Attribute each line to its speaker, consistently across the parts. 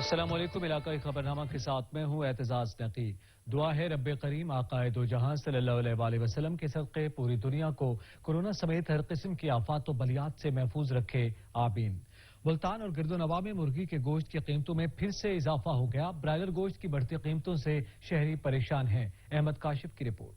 Speaker 1: السلام علیکم، علاقائی خبرنامہ کے ساتھ میں ہوں اعتزاز نقی۔ دعا ہے رب کریم آقائے دو جہاں صلی اللہ علیہ وآلہ وسلم کے صدقے پوری دنیا کو کورونا سمیت ہر قسم کی آفات و بلیات سے محفوظ رکھے، آمین۔ ملتان اور گرد و نواح میں مرغی کے گوشت کی قیمتوں میں پھر سے اضافہ ہو گیا۔ برائلر گوشت کی بڑھتی قیمتوں سے شہری پریشان ہیں۔ احمد کاشف کی رپورٹ۔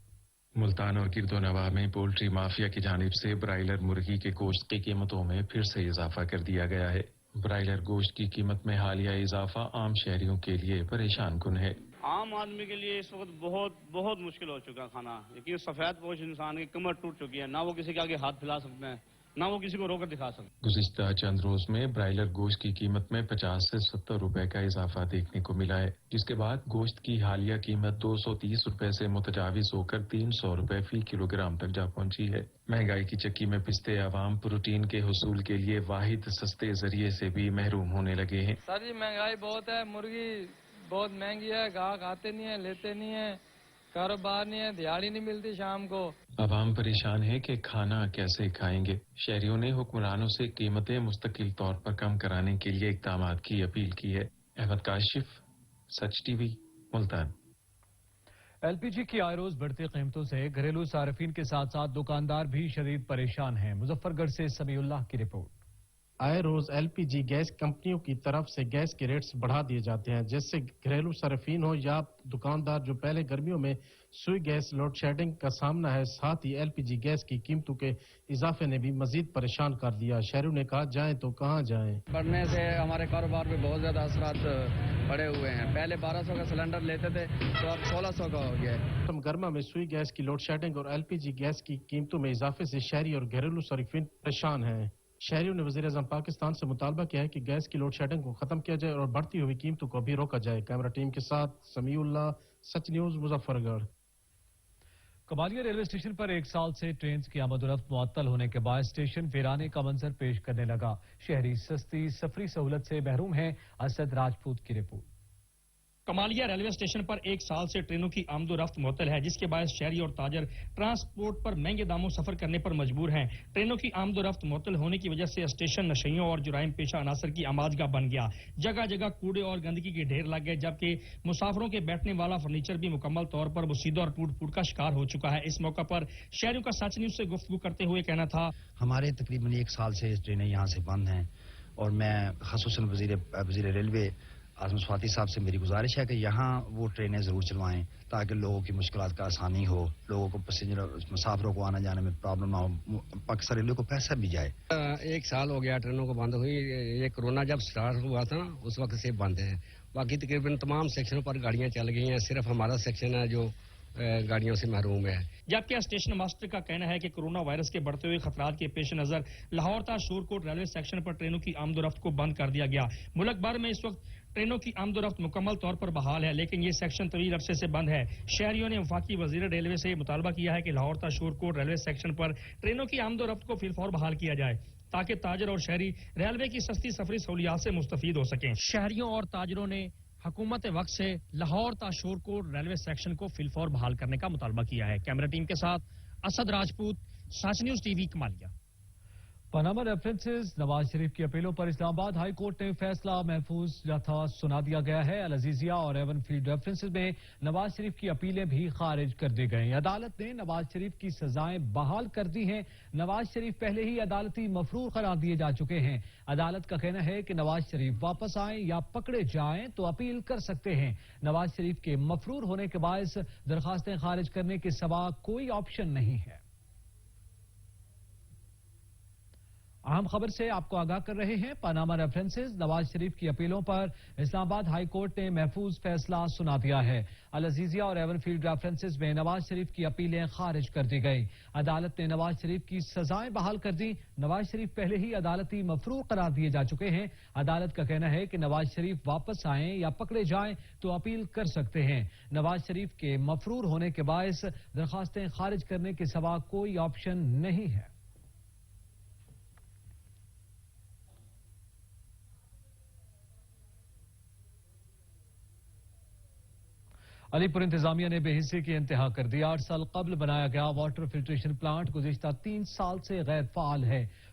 Speaker 2: ملتان اور گرد و نواح میں پولٹری مافیا کی جانب سے برائلر مرغی کے گوشت کی قیمتوں میں پھر سے اضافہ کر دیا گیا ہے۔ برائلر گوشت کی قیمت میں حالیہ اضافہ عام شہریوں کے لیے پریشان کن ہے۔
Speaker 3: عام آدمی کے لیے اس وقت بہت مشکل ہو چکا کھانا، یقین سفید پوش انسان کی کمر ٹوٹ چکی ہے، نہ وہ کسی کے آگے ہاتھ پھیلا سکتے ہیں، نہ وہ کسی کو رو کر دکھا سکتے ہیں۔
Speaker 2: گزشتہ چند روز میں برائلر گوشت کی قیمت میں 50 سے 70 روپے کا اضافہ دیکھنے کو ملا ہے، جس کے بعد گوشت کی حالیہ قیمت 230 روپے سے متجاوز ہو کر 300 روپے فی کلو گرام تک جا پہنچی ہے۔ مہنگائی کی چکی میں پستے عوام پروٹین کے حصول کے لیے واحد سستے ذریعے سے بھی محروم ہونے لگے ہیں۔
Speaker 4: سر جی مہنگائی بہت ہے، مرغی بہت مہنگی ہے، گاہک آتے نہیں ہیں، لیتے نہیں ہیں، کاروبار نہیں ہے، دیہڑی نہیں ملتی شام کو۔
Speaker 2: عوام پریشان ہے کہ کھانا کیسے کھائیں گے۔ شہریوں نے حکمرانوں سے قیمتیں مستقل طور پر کم کرانے کے لیے اقدامات کی اپیل کی ہے۔ احمد کاشف، سچ ٹی وی، ملتان۔
Speaker 1: ایل پی جی کی آئے روز بڑھتی قیمتوں سے گھریلو صارفین کے ساتھ ساتھ دکاندار بھی شدید پریشان ہیں۔ مظفر گڑھ سے سمیع اللہ کی رپورٹ۔
Speaker 5: آئے روز ایل پی جی گیس کمپنیوں کی طرف سے گیس کے ریٹس بڑھا دیے جاتے ہیں، جس سے گھریلو صارفین ہو یا دکاندار جو پہلے گرمیوں میں سوئی گیس لوڈ شیڈنگ کا سامنا ہے، ساتھ ہی ایل پی جی گیس کی قیمتوں کے اضافے نے بھی مزید پریشان کر دیا۔ شہریوں نے کہا جائیں تو کہاں جائیں۔
Speaker 4: بڑھنے سے ہمارے کاروبار پہ بہت زیادہ اثرات پڑے ہوئے ہیں۔ پہلے 1200 کا سلنڈر لیتے تھے تو اب 1600 کا ہو گیا ہے۔
Speaker 5: گرما میں سوئی گیس کی لوڈ شیڈنگ اور ایل پی جی گیس کی قیمتوں میں اضافے سے شہری اور گھریلو صارفین پریشان ہیں۔ شہریوں نے وزیر اعظم پاکستان سے مطالبہ کیا ہے کہ گیس کی لوڈ شیڈنگ کو ختم کیا جائے اور بڑھتی ہوئی قیمتوں کو بھی روکا جائے۔ کیمرہ ٹیم کے ساتھ سمیع اللہ، سچ نیوز، مظفر گڑھ۔
Speaker 1: کمالیہ ریلوے اسٹیشن پر ایک سال سے ٹرینز کی آمد و رفت معطل ہونے کے بعد اسٹیشن ویرانے کا منظر پیش کرنے لگا۔ شہری سستی سفری سہولت سے محروم ہیں۔ اسد راجپوت کی رپورٹ۔
Speaker 6: کمالیہ ریلوے اسٹیشن پر ایک سال سے ٹرینوں کی آمد و رفت معطل ہے، جس کے باعث شہری اور تاجر ٹرانسپورٹ پر مہنگے داموں سفر کرنے پر مجبور ہیں۔ ٹرینوں کی آمد و رفت معطل ہونے کی وجہ سے اسٹیشن نشیوں اور جرائم پیشہ عناصر کی آمادگاہ بن گیا۔ جگہ جگہ کوڑے اور گندگی کے ڈھیر لگ گئے، جبکہ مسافروں کے بیٹھنے والا فرنیچر بھی مکمل طور پر بوسیدہ اور ٹوٹ پھوٹ کا شکار ہو چکا ہے۔ اس موقع پر شہریوں کا سچ نیوز سے گفتگو کرتے ہوئے کہنا تھا،
Speaker 7: ہمارے تقریباً ایک سال سے ٹرینیں یہاں سے بند ہیں، اور میں خصوصاً وزیر ریلوے اعظم سواتی صاحب سے میری گزارش ہے کہ یہاں وہ ٹرینیں ضرور چلوائیں تاکہ لوگوں کی مشکلات کا آسانی ہو، لوگوں کو مسافروں کو آنے جانے میں پرابلم نہ ہو، پاکستان ریلوے کو پیسہ بھی جائے۔
Speaker 8: ایک سال ہو گیا ٹرینوں کو بند ہوئی، یہ کورونا جب سٹارٹ ہوا تھا نا اس وقت سے بند ہے۔ باقی تقریباً تمام سیکشنوں پر گاڑیاں چل گئی ہیں، صرف ہمارا سیکشن ہے جو گاڑیوں سے محروم ہے۔
Speaker 6: جبکہ اسٹیشن ماسٹر کا کہنا ہے کہ کورونا وائرس کے بڑھتے ہوئے خطرات کے پیش نظر لاہور تا شورکوٹ ریلوے سیکشن پر ٹرینوں کی آمد و رفت کو بند کر دیا گیا۔ ملک بھر میں اس وقت ٹرینوں کی آمد و رفت مکمل طور پر بحال ہے، لیکن یہ سیکشن طویل عرصے سے بند ہے۔ شہریوں نے وفاقی وزیر ریلوے سے مطالبہ کیا ہے کہ لاہور تا شورکوٹ ریلوے سیکشن پر ٹرینوں کی آمد و رفت کو فی الفور بحال کیا جائے تاکہ تاجر اور شہری ریلوے کی سستی سفری سہولیات سے مستفید ہو سکیں۔ شہریوں اور تاجروں نے حکومت وقت سے لاہور تا شورکوٹ ریلوے سیکشن کو فی الفور بحال کرنے کا مطالبہ کیا ہے۔ کیمرہ ٹیم کے ساتھ اسد راجپوت، سچ نیوز ٹی وی، کمالیہ۔
Speaker 1: پاناما ریفرنسز نواز شریف کی اپیلوں پر اسلام آباد ہائی کورٹ نے فیصلہ محفوظ سنا دیا گیا ہے۔ العزیزیہ اور ایون فیلڈ ریفرنسز میں نواز شریف کی اپیلیں بھی خارج کر دی گئیں۔ عدالت نے نواز شریف کی سزائیں بحال کر دی ہیں۔ نواز شریف پہلے ہی عدالتی مفرور قرار دیے جا چکے ہیں۔ عدالت کا کہنا ہے کہ نواز شریف واپس آئیں یا پکڑے جائیں تو اپیل کر سکتے ہیں۔ نواز شریف کے مفرور ہونے کے باعث درخواستیں خارج کرنے کے سوا کوئی آپشن نہیں ہے۔ اہم خبر سے آپ کو آگاہ کر رہے ہیں پاناما ریفرنسز نواز شریف کی اپیلوں پر اسلام آباد ہائی کورٹ نے محفوظ فیصلہ سنا دیا ہے۔ العزیزیہ اور ایون فیلڈ ریفرنسز میں نواز شریف کی اپیلیں خارج کر دی گئی۔ عدالت نے نواز شریف کی سزائیں بحال کر دی۔ نواز شریف پہلے ہی عدالتی مفرور قرار دیے جا چکے ہیں۔ عدالت کا کہنا ہے کہ نواز شریف واپس آئیں یا پکڑے جائیں تو اپیل کر سکتے ہیں۔ نواز شریف کے مفرور ہونے کے باعث درخواستیں خارج کرنے کے سوا کوئی آپشن نہیں ہے۔ علی پور انتظامیہ نے بے حسی کی انتہا کر دی۔ 8 سال قبل بنایا گیا واٹر فلٹریشن پلانٹ گزشتہ 3 سال سے غیر فعال ہے۔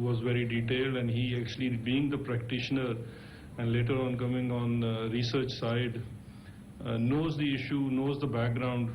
Speaker 9: was very detailed, and he actually being the practitioner and later on coming on research side knows the issue, knows the background,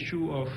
Speaker 9: issue of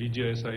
Speaker 9: DGSI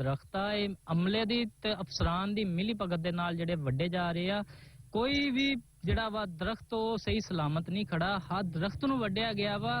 Speaker 10: ਦਰਖਤ ਆ, ਇਹ ਅਮਲੇ ਦੀ ਤੇ ਅਫਸਰਾਨ ਦੀ ਮਿਲੀ ਭਗਤ ਦੇ ਨਾਲ ਜਿਹੜੇ ਵੱਡੇ ਜਾ ਰਹੇ ਆ। ਕੋਈ ਵੀ ਜਿਹੜਾ ਵਾ ਦਰਖਤ ਉਹ ਸਹੀ ਸਲਾਮਤ ਨਹੀਂ ਖੜਾ। ਹਰ ਦਰਖਤ ਨੂੰ ਵੱਢਿਆ ਗਿਆ ਵਾ।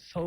Speaker 11: 100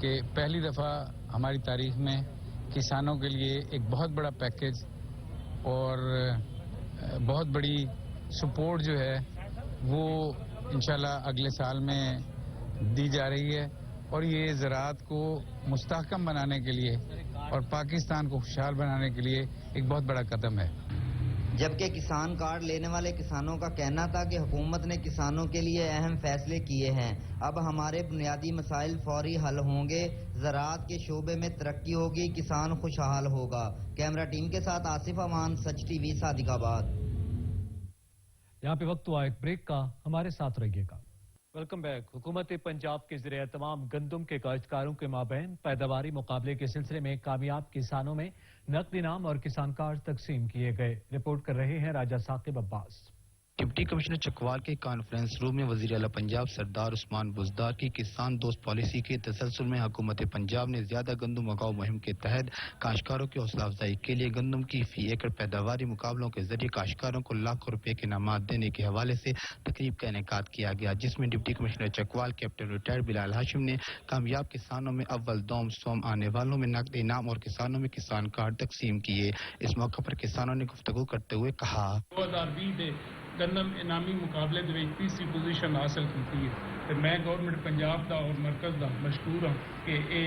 Speaker 12: کہ پہلی دفعہ ہماری تاریخ میں کسانوں کے لیے ایک بہت بڑا پیکیج اور بہت بڑی سپورٹ جو ہے وہ انشاءاللہ اگلے سال میں دی جا رہی ہے، اور یہ زراعت کو مستحکم بنانے کے لیے اور پاکستان کو خوشحال بنانے کے لیے ایک بہت بڑا قدم ہے۔
Speaker 7: جبکہ کسان کارڈ لینے والے کسانوں کا کہنا تھا کہ حکومت نے کسانوں کے لیے اہم فیصلے کیے ہیں، اب ہمارے بنیادی مسائل فوری حل ہوں گے، زراعت کے شعبے میں ترقی ہوگی، کسان خوشحال ہوگا۔ کیمرہ ٹیم کے ساتھ آصف امان، سچ ٹی وی، صادق آباد۔
Speaker 1: یہاں پہ وقت ہوا ایک بریک کا، ہمارے ساتھ رہیے گا۔ Welcome back. حکومت پنجاب کے زیر اہتمام گندم کے کاشتکاروں کے مابین پیداواری مقابلے کے سلسلے میں کامیاب کسانوں میں نقد انعام اور کسان کارڈ تقسیم کیے گئے۔ رپورٹ کر رہے ہیں راجہ ثاقب عباس۔
Speaker 13: ڈپٹی کمشنر چکوال کے کانفرنس روم میں وزیر اعلیٰ پنجاب سردار عثمان بزدار کی کسان دوست پالیسی کے تسلسل میں حکومت پنجاب نے زیادہ گندم اگاؤ مہم کے تحت کاشتکاروں کی حوصلہ افزائی کے لیے گندم کی فی ایکڑ پیداواری مقابلوں کے ذریعے کاشتکاروں کو لاکھوں روپے کے انعامات دینے کے حوالے سے تقریب کا انعقاد کیا گیا، جس میں deputy commissioner Chakwal captain retired Bilal Hashim نے کامیاب کسانوں میں اول دوم سوم آنے والوں میں نقد انعام اور کسانوں میں کسان کارڈ تقسیم کیے۔ اس موقع پر کسانوں نے گفتگو کرتے ہوئے کہا،
Speaker 14: 2020 گندم انعامی مقابلے دے تیسری پوزیشن حاصل کی ہے، میں گورنمنٹ پنجاب دا اور مرکز دا مشکور ہوں کہ اے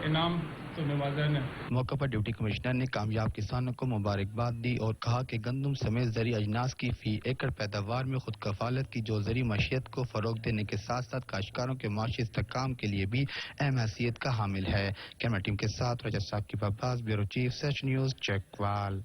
Speaker 14: انعام تو نوازن ہے۔
Speaker 13: موقع پر ڈپٹی کمشنر نے کامیاب کسانوں کو مبارکباد دی اور کہا کہ گندم سمیت زرعی اجناس کی فی ایکڑ پیداوار میں خود کفالت کی جو زرعی معیشت کو فروغ دینے کے ساتھ ساتھ کاشتکاروں کے معاشی استحکام کے لیے بھی اہم حیثیت کا حامل ہے۔ کیمرہ ٹیم کے ساتھ رجت ثاقب عباس، بیورو چیف، سچ نیوز، چکوال۔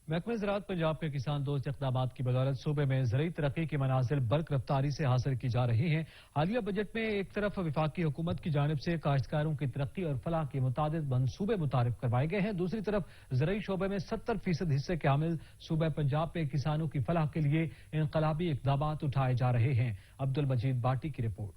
Speaker 1: محکمہ زراعت پنجاب کے کسان دوست اقدامات کی بدولت صوبے میں زرعی ترقی کے منازل برق رفتاری سے حاصل کی جا رہی ہیں۔ حالیہ بجٹ میں ایک طرف وفاقی حکومت کی جانب سے کاشتکاروں کی ترقی اور فلاح کے متعدد منصوبے متعارف کروائے گئے ہیں، دوسری طرف زرعی شعبے میں 70% حصے کے حامل صوبہ پنجاب میں کسانوں کی فلاح کے لیے انقلابی اقدامات اٹھائے جا رہے ہیں۔ عبد المجید باٹی کی رپورٹ۔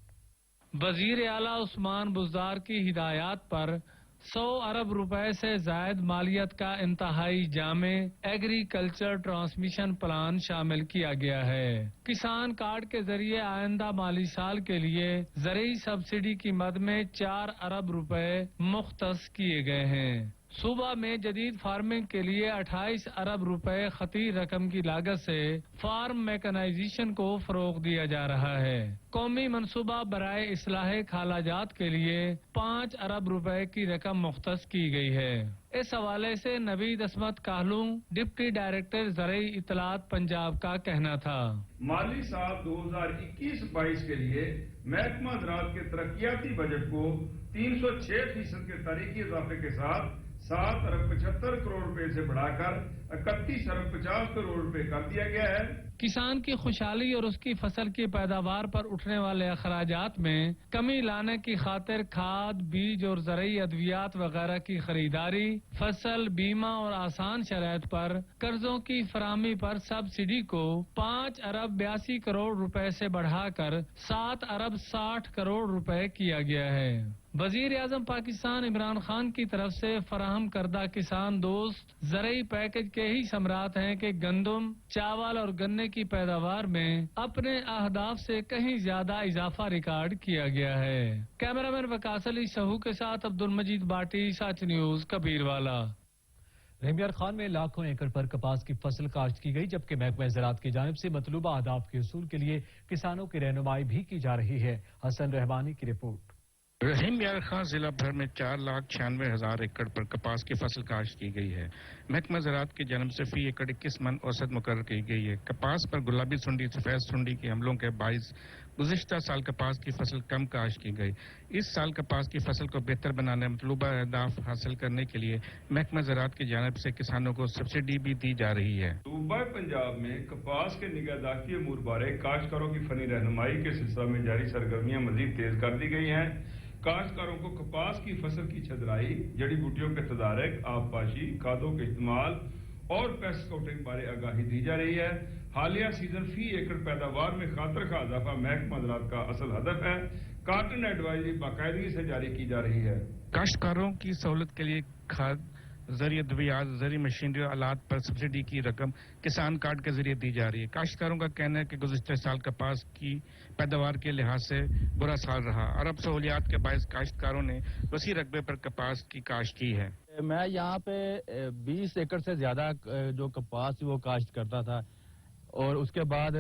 Speaker 15: وزیر اعلیٰ عثمان بزدار کی ہدایات پر 100 ارب روپے سے زائد مالیت کا انتہائی جامع ایگریکلچر ٹرانسمیشن پلان شامل کیا گیا ہے۔ کسان کارڈ کے ذریعے آئندہ مالی سال کے لیے زرعی سبسڈی کی مد میں 4 ارب روپے مختص کیے گئے ہیں۔ صوبہ میں جدید فارمنگ کے لیے 28 ارب روپے خطیر رقم کی لاگت سے فارم میکنائزیشن کو فروغ دیا جا رہا ہے۔ قومی منصوبہ برائے اصلاح کھالا جات کے لیے 5 ارب روپے کی رقم مختص کی گئی ہے۔ اس حوالے سے نوید عصمت کاہلوں، ڈپٹی ڈائریکٹر زرعی اطلاعات پنجاب کا کہنا تھا،
Speaker 16: مالی سال 2021-22 کے لیے محکمہ زراعت کے ترقیاتی بجٹ کو 306% کے تاریخی اضافے کے ساتھ 7 ارب 75 کروڑ روپے سے بڑھا کر 31 ارب 50 کروڑ روپے کر دیا گیا ہے۔
Speaker 15: کسان کی خوشحالی اور اس کی فصل کی پیداوار پر اٹھنے والے اخراجات میں کمی لانے کی خاطر کھاد، بیج اور زرعی ادویات وغیرہ کی خریداری، فصل بیمہ اور آسان شرائط پر قرضوں کی فراہمی پر سبسڈی کو 5 ارب 82 کروڑ روپے سے بڑھا کر 7 ارب 60 کروڑ روپے کیا گیا ہے۔ وزیر اعظم پاکستان عمران خان کی طرف سے فراہم کردہ کسان دوست زرعی پیکج کے ہی ثمرات ہیں کہ گندم، چاول اور گنے کی پیداوار میں اپنے اہداف سے کہیں زیادہ اضافہ ریکارڈ کیا گیا ہے۔ کیمرہ مین وقاص علی شہو کے ساتھ عبد المجید باٹی، سچ نیوز، کبیر والا۔
Speaker 1: رحمیار خان میں لاکھوں ایکڑ پر کپاس کی فصل کاشت کی گئی، جبکہ محکمہ زراعت کی جانب سے مطلوبہ اہداف کے حصول کے لیے کسانوں کی رہنمائی بھی کی جا رہی ہے۔ حسن رحمانی کی رپورٹ۔
Speaker 17: رحیم یار خان ضلع بھر میں 4,96,000 ایکڑ پر کپاس کی فصل کاشت کی گئی ہے۔ محکمہ زراعت کی جانب سے فی ایکڑ 21 من اوسط مقرر کی گئی ہے۔ کپاس پر گلابی سنڈی، سفید سنڈی کے حملوں کے باعث گزشتہ سال کپاس کی فصل کم کاشت کی گئی۔ اس سال کپاس کی فصل کو بہتر بنانے، مطلوبہ اہداف حاصل کرنے کے لیے محکمہ زراعت کی جانب سے کسانوں کو سبسڈی بھی دی جا رہی ہے۔
Speaker 16: صوبہ پنجاب میں کپاس کے نگہداشتی امور بارے کاشتکاروں کی فنی رہنمائی کے سلسلہ میں جاری سرگرمیاں مزید تیز کر دی گئی ہیں۔ کاشتکاروں کو کپاس کی فصل کی چھدرائی، جڑی بوٹیوں کے تدارک، آب پاشی، کھادوں کے استعمال اور پیسٹ کوٹنگ بارے آگاہی دی جا رہی ہے۔ حالیہ سیزن فی ایکڑ پیداوار میں خاطر کا اضافہ محکمہ زراعت کا اصل ہدف ہے۔ کارٹن ایڈوائزری باقاعدگی سے جاری کی جا رہی ہے۔
Speaker 17: کاشتکاروں کی سہولت کے لیے کھاد زرعی ادویات زرعی مشینری اور آلات پر سبسڈی کی رقم کسان کارڈ کے ذریعے دی جا رہی ہے. کاشتکاروں کا کہنا ہے کہ گزشتہ سال کپاس کی پیداوار کے لحاظ سے برا سال رہا اور اب سہولیات کے باعث کاشتکاروں نے وسیع رقبے پر کپاس کی کاشت کی ہے.
Speaker 3: میں یہاں پہ 20 ایکڑ سے زیادہ جو کپاس وہ کاشت کرتا تھا اور اس کے بعد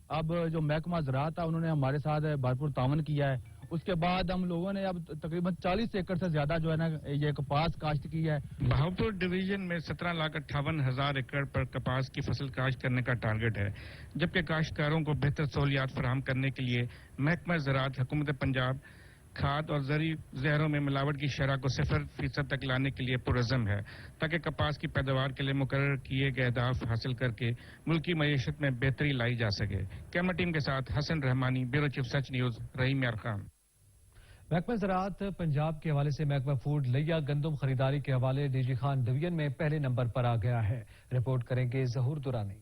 Speaker 3: اب جو محکمہ زراعت تھا انہوں نے ہمارے ساتھ بھرپور تعاون کیا ہے. اس کے بعد ہم لوگوں نے اب تقریباً 40 ایکڑ سے زیادہ جو ہے نا یہ کپاس کاشت کی ہے.
Speaker 17: بہاولپور ڈویژن میں 17,58,000 ایکڑ پر کپاس کی فصل کاشت کرنے کا ٹارگٹ ہے، جبکہ کاشتکاروں کو بہتر سہولیات فراہم کرنے کے لیے محکمہ زراعت حکومت پنجاب کھاد اور زرعی زہروں میں ملاوٹ کی شرح کو 0% تک لانے کے لیے پرعزم ہے تاکہ کپاس کی پیداوار کے لیے مقرر کیے گئے اہداف حاصل کر کے ملکی معیشت میں بہتری لائی جا سکے. کیمرہ ٹیم کے ساتھ حسن رحمانی، بیورو چیف سچ نیوز، رحیم یار خان.
Speaker 1: محکمہ زراعت پنجاب کے حوالے سے محکمہ فوڈ لیا گندم خریداری کے حوالے ڈی جی خان ڈویژن میں پہلے نمبر پر آ گیا ہے. رپورٹ کریں گے ظہور دورانی.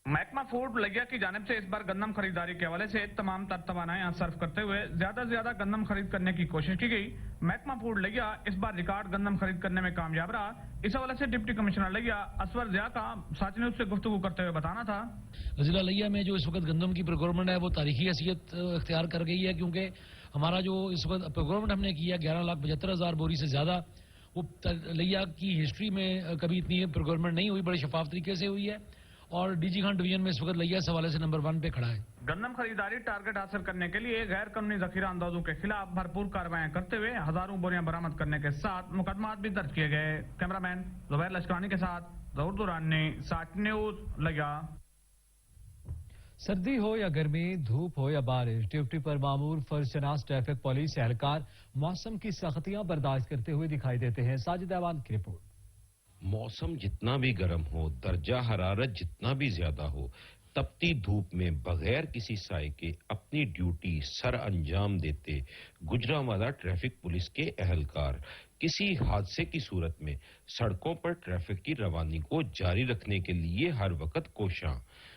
Speaker 18: محکمہ فوڈ لیا کی جانب سے اس بار گندم خریداری کے حوالے سے تمام تر توانائیاں صرف کرتے ہوئے زیادہ سے زیادہ گندم خرید کرنے کی کوشش کی گئی. محکمہ فوڈ لیا اس بار ریکارڈ گندم خرید کرنے میں کامیاب رہا. اس حوالے سے ڈپٹی کمشنر لیا اسور ضیاء کا سچ نیوز سے گفتگو کرتے ہوئے بتانا تھا.
Speaker 19: ضلع لیا میں جو اس وقت گندم کی پروکیورمنٹ ہے وہ تاریخی حیثیت اختیار کر گئی ہے، کیونکہ ہمارا جو اس وقت پروکیورمنٹ ہم نے کیا 11,75,000 بوری سے زیادہ، وہ لیا کی ہسٹری میں کبھی اتنی پروکیورمنٹ نہیں ہوئی، بڑے شفاف طریقے سے ہوئی ہے اور ڈی جی خان ڈویژن میں اس وقت لیا اس حوالے سے نمبر 1 پہ کھڑا ہے.
Speaker 18: گندم خریداری ٹارگٹ حاصل کرنے کے لیے غیر قانونی ذخیرہ اندازوں کے خلاف بھرپور کارروائیاں کرتے ہوئے ہزاروں بوریاں برآمد کرنے کے ساتھ مقدمات بھی درج کیے گئے. کیمرہ مین زبیر لشکرانی کے ساتھ ظہور دورانی، سچ نیوز لیا.
Speaker 1: سردی ہو یا گرمی، دھوپ ہو یا بارش، ڈیوٹی پر معمور فرض شناس ٹریفک پولیس اہلکار موسم کی سختیاں برداشت کرتے ہوئے دکھائی دیتے ہیں. ساجد احوان کی رپورٹ.
Speaker 9: موسم جتنا بھی گرم ہو، درجہ حرارت جتنا بھی زیادہ ہو، تپتی دھوپ میں بغیر کسی سائے کے اپنی ڈیوٹی سر انجام دیتے گجرانوالہ ٹریفک پولیس کے اہلکار کسی حادثے کی صورت میں سڑکوں پر ٹریفک کی روانی کو جاری رکھنے کے لیے ہر وقت کوشاں.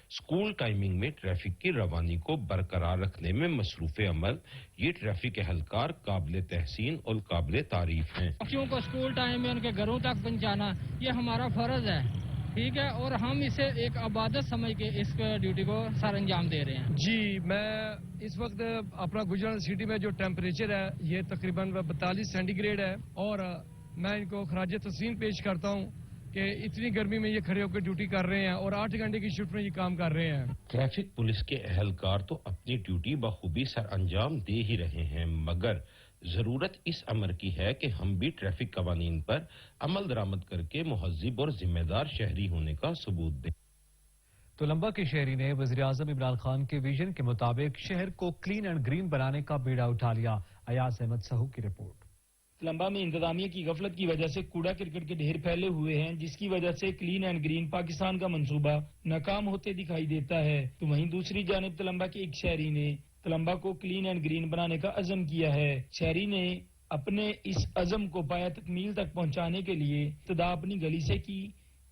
Speaker 9: اسکول ٹائمنگ میں ٹریفک کی روانی کو برقرار رکھنے میں مصروف عمل یہ ٹریفک اہلکار قابل تحسین اور قابل تعریف ہیں.
Speaker 20: بچوں کو اسکول ٹائم میں ان کے گھروں تک پہنچانا یہ ہمارا فرض ہے، ٹھیک ہے، اور ہم اسے ایک عبادت سمجھ کے اس ڈیوٹی کو سر انجام دے رہے ہیں.
Speaker 11: جی میں اس وقت اپنا گجرات سٹی میں جو ٹیمپریچر ہے یہ تقریباً 42 سینٹی گریڈ ہے اور میں ان کو خراج تحسین پیش کرتا ہوں کہ اتنی گرمی میں یہ کھڑے ہو کے ڈیوٹی کر رہے ہیں اور 8 گھنٹے کی شفٹ میں یہ کام کر رہے ہیں.
Speaker 9: ٹریفک پولیس کے اہلکار تو اپنی ڈیوٹی بخوبی سر انجام دے ہی رہے ہیں، مگر ضرورت اس امر کی ہے کہ ہم بھی ٹریفک قوانین پر عمل درآمد کر کے مہذب اور ذمہ دار شہری ہونے کا ثبوت دیں.
Speaker 1: تلمبہ کے شہری نے وزیراعظم عمران خان کے ویژن کے مطابق شہر کو کلین اینڈ گرین بنانے کا بیڑا اٹھا لیا. ایاز احمد سہو کی رپورٹ.
Speaker 21: تلمبہ میں انتظامیہ کی غفلت کی وجہ سے کوڑا کرکٹ کے ڈھیر پھیلے ہوئے ہیں، جس کی وجہ سے کلین اینڈ گرین پاکستان کا منصوبہ ناکام ہوتے دکھائی دیتا ہے. تو وہیں دوسری جانب تلمبہ کے ایک شہری نے تلمبہ کو کلین اینڈ گرین بنانے کا عزم کیا ہے. شہری نے اپنے اس عزم کو پایا تکمیل تک پہنچانے کے لیے ابتدا اپنی گلی سے کی.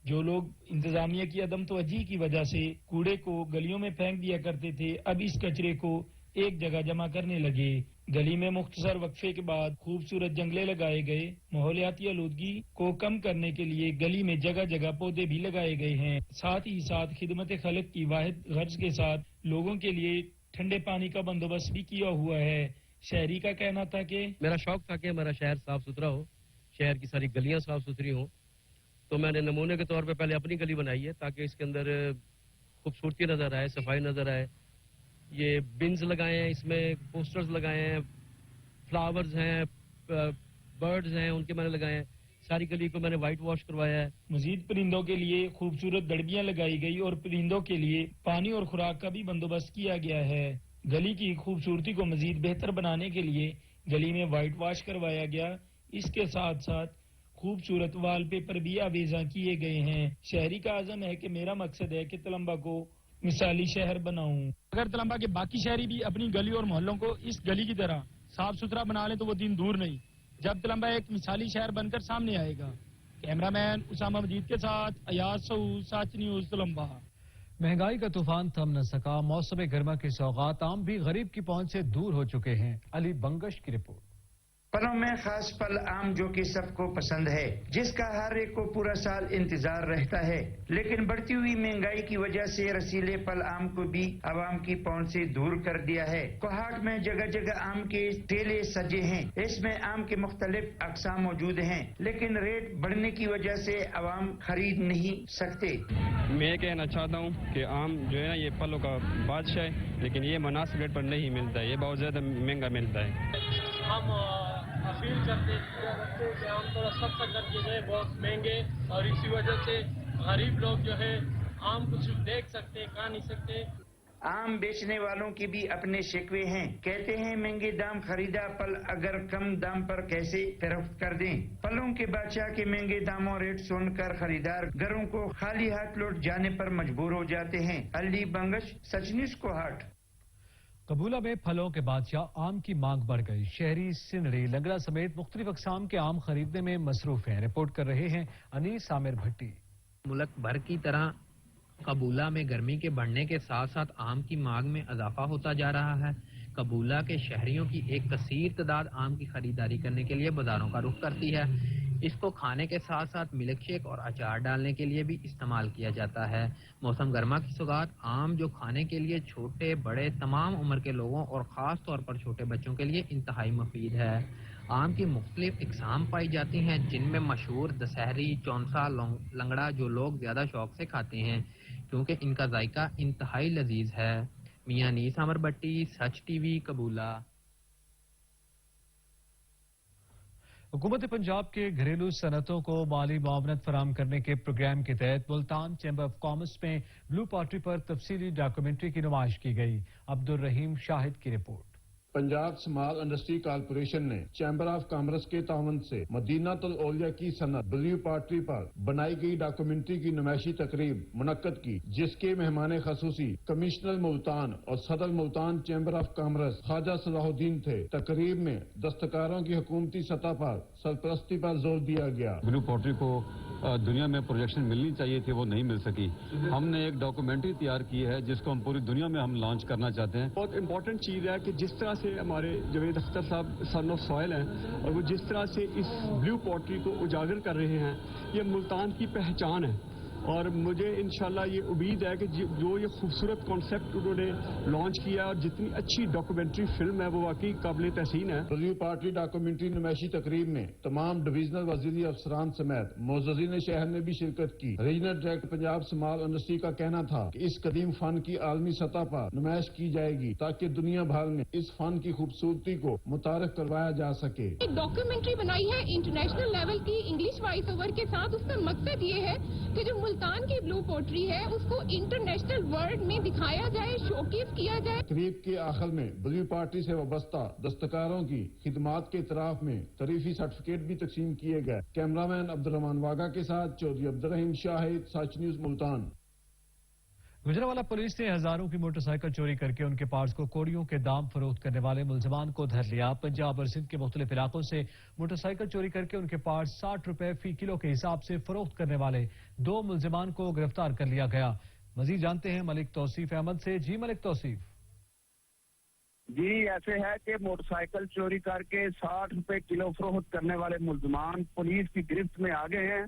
Speaker 21: جو لوگ انتظامیہ کی عدم توجہی کی وجہ سے کوڑے کو گلیوں میں پھینک دیا کرتے تھے، اب اس کچرے کو ایک جگہ جمع کرنے لگے. گلی میں مختصر وقفے کے بعد خوبصورت جنگلے لگائے گئے. ماحولیاتی آلودگی کو کم کرنے کے لیے گلی میں جگہ جگہ پودے بھی لگائے گئے ہیں. ساتھ ہی ساتھ خدمت خلق کی واحد غرض کے ساتھ لوگوں کے لیے ٹھنڈے پانی کا بندوبست بھی کیا ہوا ہے. شہری کا کہنا تھا کہ
Speaker 22: میرا شوق تھا کہ ہمارا شہر صاف ستھرا ہو، شہر کی ساری گلیاں صاف ستھری ہوں، تو میں نے نمونے کے طور پہ پہلے اپنی گلی بنائی ہے تاکہ اس کے اندر خوبصورتی نظر آئے، صفائی نظر آئے. یہ بنز لگائے ہیں، اس میں پوسٹرز لگائے ہیں، فلاورز ہیں، برڈز ہیں، ان کے میں نے لگائے ہیں. ساری گلی کو میں نے وائٹ واش کروایا ہے.
Speaker 21: مزید پرندوں کے لیے خوبصورت دڑبیاں لگائی گئی اور پرندوں کے لیے پانی اور خوراک کا بھی بندوبست کیا گیا ہے. گلی کی خوبصورتی کو مزید بہتر بنانے کے لیے گلی میں وائٹ واش کروایا گیا. اس کے ساتھ ساتھ خوبصورت وال پیپر بھی آویزاں کیے گئے ہیں. شہری کا عزم ہے کہ میرا مقصد ہے کہ تلمبہ کو مثالی شہر بناؤں. اگر تلمبہ کے باقی شہری بھی اپنی گلی اور محلوں کو اس گلی کی طرح صاف ستھرا بنا لیں تو وہ دن دور نہیں جب تلمبہ ایک مثالی شہر بن کر سامنے آئے گا. کیمرہ مین اسامہ مجید کے ساتھ ایاز سعود، سچ نیوز تلمبہ.
Speaker 1: مہنگائی کا طوفان تھم نہ سکا، موسم گرما کے سوغات عام بھی غریب کی پہنچ سے دور ہو چکے ہیں. علی بنگش کی رپورٹ.
Speaker 2: پلوں میں خاص پل آم جو کہ سب کو پسند ہے، جس کا ہر ایک کو پورا سال انتظار رہتا ہے، لیکن بڑھتی ہوئی مہنگائی کی وجہ سے رسیلے پل آم کو بھی عوام کی پہنچ سے دور کر دیا ہے۔ کوہاٹ میں جگہ جگہ آم کے ٹھیلے سجے ہیں، اس میں آم کے مختلف اقسام موجود ہیں، لیکن ریٹ بڑھنے کی وجہ سے عوام خرید نہیں سکتے۔
Speaker 23: میں کہنا چاہتا ہوں کہ آم جو ہے نا یہ پھلوں کا بادشاہ ہے، لیکن یہ مناسب ریٹ پر نہیں ملتا ہے، یہ بہت زیادہ مہنگا ملتا ہے۔
Speaker 10: ہم اپیل کرتے ہیں کہ آم تھوڑا سخت کر دیے جائے، بہت مہنگے، اور اسی وجہ سے غریب لوگ جو ہے آم کچھ دیکھ سکتے کھا نہیں سکتے۔
Speaker 2: آم بیچنے والوں کی بھی اپنے شکوے ہیں، کہتے ہیں مہنگے دام خریدا پل اگر کم دام پر کیسے فروخت کر دیں۔ پھلوں کے بادشاہ کے مہنگے داموں ریٹ سن کر خریدار گھروں کو خالی ہاتھ لوٹ جانے پر مجبور ہو جاتے ہیں۔ علی بنگش، سچ نیوز کوہاٹ۔
Speaker 1: کبولہ میں پھلوں کے بادشاہ آم کی مانگ بڑھ گئی، شہری سنڑی لنگڑا سمیت مختلف اقسام کے آم خریدنے میں مصروف ہیں۔ رپورٹ کر رہے ہیں انیس عامر بھٹی۔
Speaker 24: ملک بھر کی طرح کبولہ میں گرمی کے بڑھنے کے ساتھ ساتھ آم کی مانگ میں اضافہ ہوتا جا رہا ہے۔ کبولہ کے شہریوں کی ایک کثیر تعداد آم کی خریداری کرنے کے لیے بازاروں کا رخ کرتی ہے۔ اس کو کھانے کے ساتھ ساتھ ملک شیک اور اچار ڈالنے کے لیے بھی استعمال کیا جاتا ہے۔ موسم گرما کی سوگات آم جو کھانے کے لیے چھوٹے بڑے تمام عمر کے لوگوں اور خاص طور پر چھوٹے بچوں کے لیے انتہائی مفید ہے۔ آم کی مختلف اقسام پائی جاتی ہیں، جن میں مشہور دسہری، چونسا، لنگڑا جو لوگ زیادہ شوق سے کھاتے ہیں کیونکہ ان کا ذائقہ انتہائی لذیذ ہے۔ میاں انیس عامر بٹی، سچ ٹی وی، کبولہ۔
Speaker 1: حکومت پنجاب کے گھریلو صنعتوں کو مالی معاونت فراہم کرنے کے پروگرام کے تحت ملتان چیمبر آف کامرس میں بلو پارٹی پر تفصیلی ڈاکومنٹری کی نمائش کی گئی۔ عبدالرحیم شاہد کی report.
Speaker 25: Punjab small industry corporation نے چیمبر آف کامرس کے تعاون سے مدینہ الاولیاء کی صنعت بلیو پارٹری پر بنائی گئی ڈاکومنٹری کی نمائشی تقریب منعقد کی، جس کے مہمان خصوصی کمشنر ملتان اور صدر ملتان چیمبر آف کامرس خواجہ صلاح الدین تھے۔ تقریب میں دستکاروں کی حکومتی سطح پر سرپرستی پر زور دیا گیا۔
Speaker 26: بلیو پارٹری کو دنیا میں پروجیکشن ملنی چاہیے تھی، وہ نہیں مل سکی۔ ہم نے ایک ڈاکومنٹری تیار کی ہے جس کو ہم پوری دنیا میں ہم لانچ کرنا چاہتے ہیں۔
Speaker 27: بہت امپورٹنٹ چیز ہے کہ جس طرح سے ہمارے جاوید اختر صاحب سن آف سوائل ہیں اور وہ جس طرح سے اس بلیو پارٹری کو اجاگر کر رہے ہیں، یہ ملتان کی پہچان ہے، اور مجھے انشاءاللہ یہ امید ہے کہ جو یہ خوبصورت کانسیپٹ انہوں نے لانچ کیا اور جتنی اچھی ڈاکومنٹری فلم ہے وہ واقعی قابل تحسین ہے۔
Speaker 25: بلیو پارٹری ڈاکومنٹری نمائشی تقریب میں تمام ڈویژنل وزیری افسران سمیت معززین شہر نے بھی شرکت کی۔ Regional director Punjab small industry کا کہنا تھا کہ اس قدیم فن کی عالمی سطح پر نمائش کی جائے گی تاکہ دنیا بھر میں اس فن کی خوبصورتی کو متعارف کروایا جا سکے۔
Speaker 28: ایک ڈاکومنٹری بنائی ہے انٹرنیشنل لیول کی انگلش وائس اوور کے ساتھ۔ اس کا مقصد یہ ہے کہ جو ملتان کی بلو پورٹری ہے اس کو انٹرنیشنل ورلڈ میں دکھایا جائے، شوکیس کیا جائے۔
Speaker 25: تقریب کے آخر میں بلیو پارٹری سے وابستہ دستکاروں کی خدمات کے اعتراف میں تعریفی سرٹیفکیٹ بھی تقسیم کیے گئے۔ کیمرامین عبدالرحمان واگا کے ساتھ چودھری عبدالرحیم شاہد، سچ نیوز ملتان۔
Speaker 1: گجرانوالہ پولیس نے ہزاروں کی موٹر سائیکل چوری کر کے ان کے پارٹس کو کوڑیوں کے دام فروخت کرنے والے ملزمان کو دھر لیا۔ پنجاب اور سندھ کے مختلف علاقوں سے موٹر سائیکل چوری کر کے ان کے پارٹس 60 روپے فی کلو کے حساب سے فروخت کرنے والے 2 ملزمان کو گرفتار کر لیا گیا۔ مزید جانتے ہیں ملک توصیف احمد سے۔ جی ملک توصیف۔
Speaker 29: جی ایسے ہے کہ موٹر سائیکل چوری کر کے 60 روپے کلو فروخت کرنے والے ملزمان پولیس کی گرفت میں آ گئے ہیں۔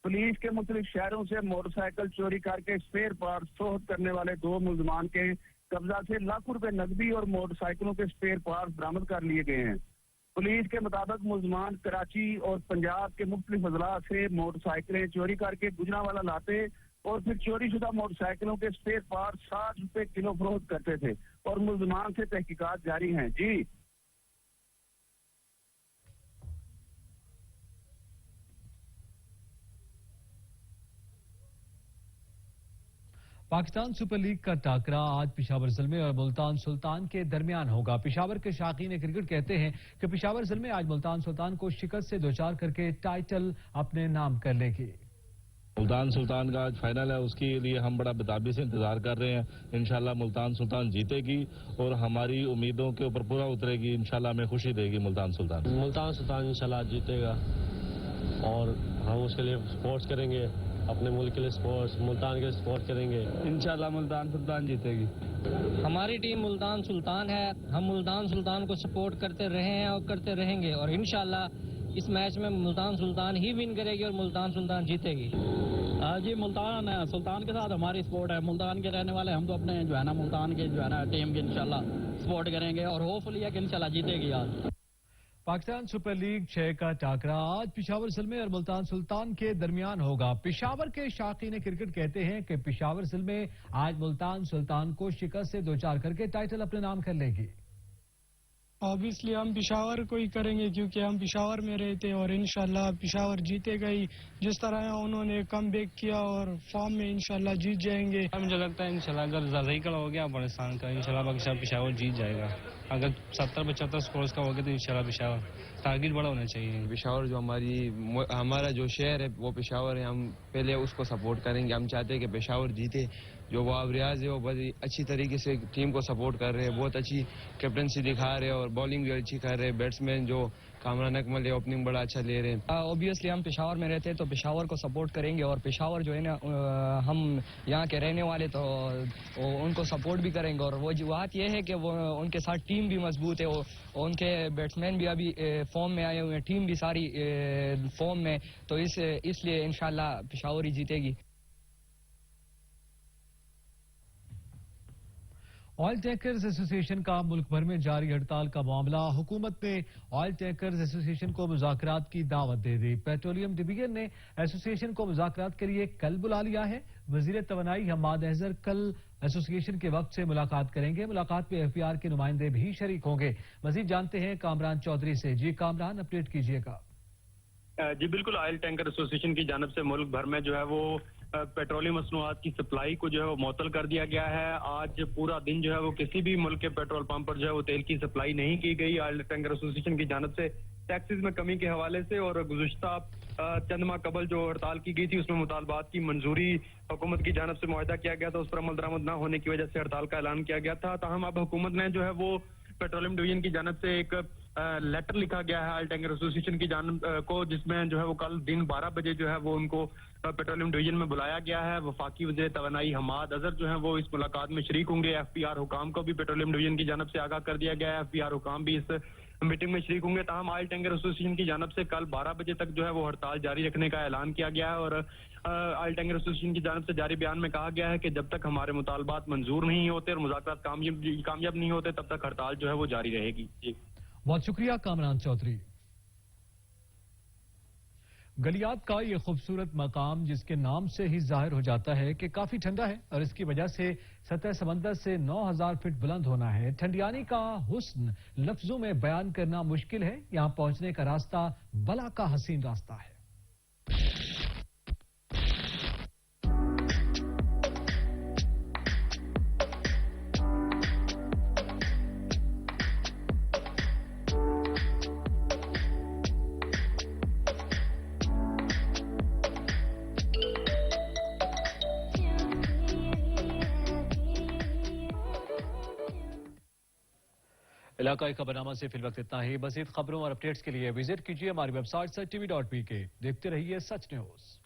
Speaker 29: پولیس کے مختلف شہروں سے موٹر سائیکل چوری کر کے اسپیئر پارٹس فروخت کرنے والے 2 ملزمان کے قبضہ سے لاکھوں روپے نقدی اور موٹر سائیکلوں کے اسپیئر پارٹس برآمد کر لیے گئے ہیں۔ پولیس کے مطابق ملزمان کراچی اور پنجاب کے مختلف اضلاع سے موٹر سائیکلیں چوری کر کے گجرانوالہ لاتے اور پھر چوری شدہ موٹر سائیکلوں کے اسپیئر پارٹس 60 روپے کلو فروخت کرتے تھے اور ملزمان سے تحقیقات جاری ہیں۔ جی
Speaker 1: پاکستان سپر لیگ کا ٹاکرا آج پشاور زلمے اور ملتان سلطان کے درمیان ہوگا۔ پشاور کے شائقین کرکٹ کہتے ہیں کہ پشاور زلمے آج ملتان سلطان کو شکست سے دوچار کر کے ٹائٹل اپنے نام کر لے گی۔
Speaker 30: ملتان سلطان کا آج فائنل ہے، اس کے لیے ہم بڑا بےتابی سے انتظار کر رہے ہیں۔ انشاءاللہ ملتان سلطان جیتے گی اور ہماری امیدوں کے اوپر پورا اترے گی۔ انشاءاللہ ہمیں خوشی دے گی ملتان سلطان۔
Speaker 31: ملتان سلطان انشاءاللہ جیتے گا اور ہم اس کے لیے سپورٹس کریں گے
Speaker 30: اپنے ملک کے لیے سپورٹ ملتان کے لیے سپورٹ کریں گے.
Speaker 27: انشاءاللہ ملتان سلطان جیتے گی.
Speaker 20: ہماری ٹیم ملتان سلطان ہے. ہم ملتان سلطان کو سپورٹ کرتے رہے ہیں اور کرتے رہیں گے, اور انشاءاللہ اس میچ میں ملتان سلطان ہی ون کرے گی اور ملتان سلطان جیتے گی.
Speaker 4: جی ملتان سلطان کے ساتھ ہماری سپورٹ ہے. ملتان کے رہنے والے ہم تو اپنے جو ہے نا ملتان کے جو ہے نا ٹیم کی انشاءاللہ سپورٹ کریں گے, اور ہوپفلی ہے کہ انشاءاللہ جیتے گی. آج
Speaker 1: پاکستان سپر لیگ 6 کا ٹاکرا آج پشاور زلمے اور ملتان سلطان کے درمیان ہوگا. پشاور کے شائقین کرکٹ کہتے ہیں کہ پشاور زلمے آج ملتان سلطان کو شکست سے 2-4 کر کے ٹائٹل اپنے نام کر لے گی.
Speaker 5: obviously ہم پشاور کو ہی کریں گے کیونکہ ہم پشاور میں رہتے اور انشاءاللہ پشاور جیتے گئی. جس طرح انہوں نے کم بیک کیا اور فارم میں انشاءاللہ جیت جائیں گے.
Speaker 4: مجھے لگتا ہے انشاءاللہ اگر زرعی کا ہو گیا افغانستان کا انشاءاللہ پشاور جیت جائے گا. اگر 70-75 سکورز کا ہو گیا تو انشاءاللہ پشاور ٹارگیٹ بڑا ہونا چاہیے.
Speaker 6: پشاور جو ہمارا جو شہر ہے وہ پشاور ہے. ہم پہلے اس کو سپورٹ کریں گے. ہم چاہتے ہیں کہ پشاور جیتے. جو وہ ریاض ہے وہ بڑی اچھی طریقے سے ٹیم کو سپورٹ کر رہے ہیں. بہت اچھی کیپٹنسی دکھا رہے ہیں اور بالنگ بھی اچھی کر رہے ہیں. بیٹسمین جو کامران اکمل ہے اوپننگ بڑا اچھا لے رہے ہیں.
Speaker 20: اوبیسلی ہم پشاور میں رہتے ہیں تو پشاور کو سپورٹ کریں گے, اور پشاور جو ہے نا ہم یہاں کے رہنے والے تو ان کو سپورٹ بھی کریں گے. اور وہ بات یہ ہے کہ وہ ان کے ساتھ ٹیم بھی مضبوط ہے, ان کے بیٹسمین بھی ابھی فارم میں آئے ہوئے ہیں, ٹیم بھی ساری فارم میں, تو اس لیے انشاءاللہ پشاور ہی جیتے گی.
Speaker 1: آئل ٹینکرز ایسوسی ایشن کا ملک بھر میں جاری ہڑتال کا معاملہ. حکومت نے آئل ٹینکرز ایسوسی ایشن کو مذاکرات کی دعوت دے دی. پیٹرولیم ڈویژن نے ایسوسی ایشن کو مذاکرات کے لیے کل بلا لیا ہے. وزیر توانائی حماد احزر کل ایسوسی ایشن کے وقت سے ملاقات کریں گے. ملاقات میں FPR کے نمائندے بھی شریک ہوں گے. مزید جانتے ہیں کامران چودھری سے. جی کامران, اپڈیٹ کیجیے گا.
Speaker 7: جی بالکل, آئل ٹینکر ایسوسی ایشن کی جانب سے ملک بھر میں جو ہے وہ پیٹرولیم مصنوعات کی سپلائی کو جو ہے وہ معطل کر دیا گیا ہے. آج پورا دن جو ہے وہ کسی بھی ملک کے پیٹرول پمپ پر جو ہے وہ تیل کی سپلائی نہیں کی گئی. آئل ٹینکر ایسوسی ایشن کی جانب سے ٹیکسز میں کمی کے حوالے سے اور گزشتہ چند ماہ قبل جو ہڑتال کی گئی تھی اس میں مطالبات کی منظوری حکومت کی جانب سے معاہدہ کیا گیا تھا. اس پر عمل درآمد نہ ہونے کی وجہ سے ہڑتال کا اعلان کیا گیا تھا. تاہم اب حکومت نے جو ہے وہ پیٹرولیم ڈویژن کی جانب سے ایک لیٹر لکھا گیا ہے آئل ٹینکر ایسوسی ایشن کی جانب کو, جس میں جو ہے وہ کل دن 12 بجے جو ہے وہ ان کو پیٹرولیم ڈویژن میں بلایا گیا ہے. وفاقی وزیر توانائی حماد اظہر جو ہے وہ اس ملاقات میں شریک ہوں گے. FPR حکام کو بھی پیٹرولیم ڈویژن کی جانب سے آگاہ کر دیا گیا ہے. FPR حکام بھی اس میٹنگ میں شریک ہوں گے. تاہم آئل ٹینکر ایسوسی ایشن کی جانب سے کل 12 بجے تک جو ہے وہ ہڑتال جاری رکھنے کا اعلان کیا گیا ہے. اور آئل ٹینکر ایسوسی ایشن کی جانب سے جاری بیان میں کہا گیا ہے کہ جب تک ہمارے مطالبات منظور نہیں ہوتے اور مذاکرات کامیاب نہیں ہوتے تب تک ہڑتال جو ہے وہ جاری رہے گی. جی
Speaker 1: بہت شکریہ کامران چودھری. گلیات کا یہ خوبصورت مقام جس کے نام سے ہی ظاہر ہو جاتا ہے کہ کافی ٹھنڈا ہے اور اس کی وجہ سے سطح سمندر سے 9000 فٹ بلند ہونا ہے. ٹھنڈیانی کا حسن لفظوں میں بیان کرنا مشکل ہے. یہاں پہنچنے کا راستہ بلا کا حسین راستہ ہے. علاقائی خبرنامہ سے فی الوقت اتنا ہی. مزید خبروں اور اپڈیٹس کے لیے وزٹ کیجیے ہماری ویب سائٹ SachTV.pk. دیکھتے رہیے سچ نیوز.